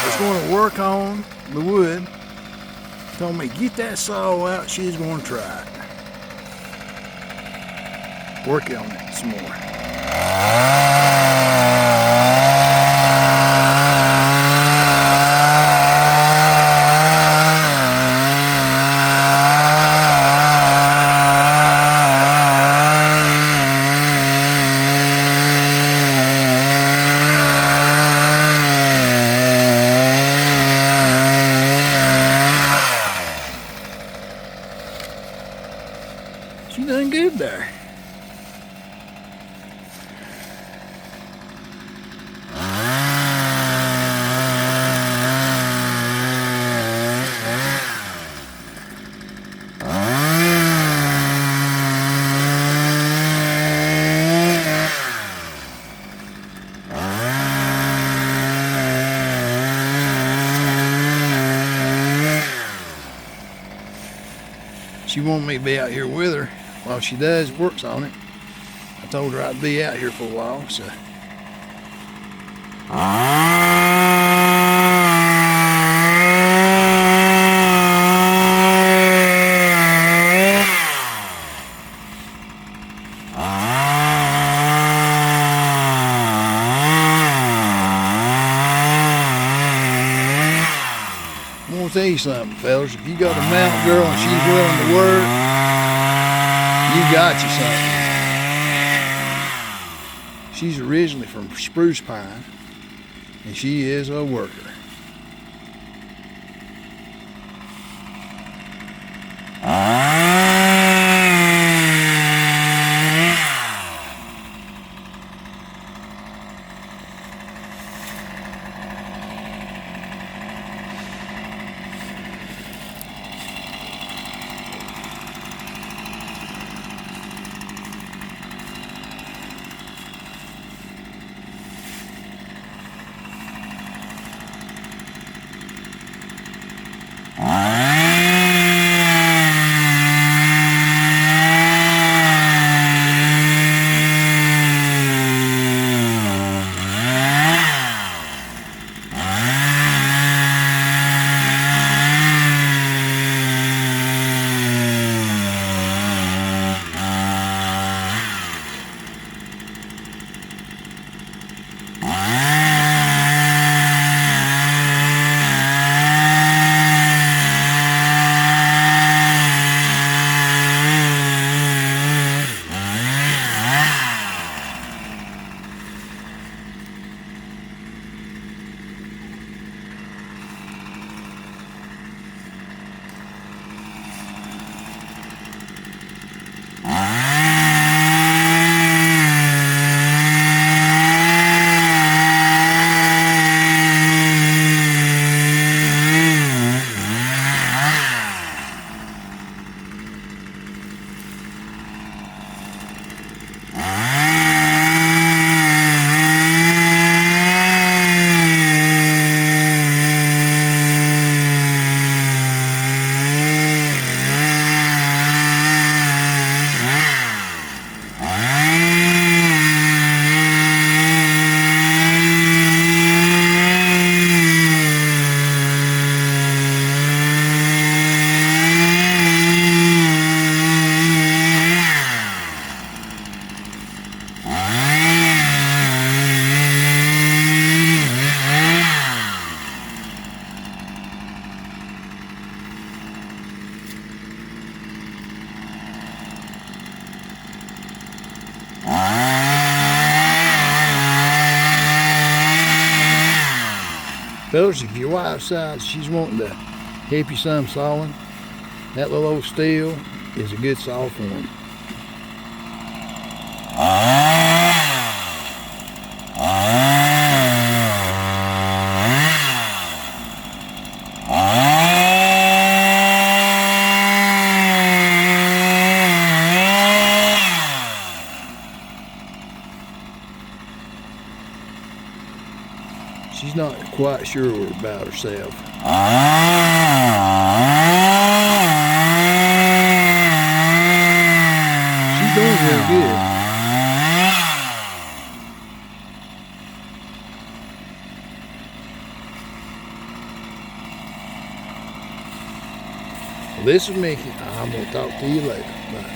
was going to work on the wood. Told me, get that saw out, she's going to try it. Work on it some more. She done good there. She wanted me to be out here with her while she works on it. I told her I'd be out here for a while, so. I'm gonna tell you something, fellas. If you got a mountain girl and she's willing to work, you got you something. She's originally from Spruce Pine, and she is a worker. Fellas, if your wife decides she's wanting to help you some sawing, that little old steel is a good saw for them. She's not quite sure about herself. She's doing real good. This is Mickey. I'm going to talk to you later. Bye.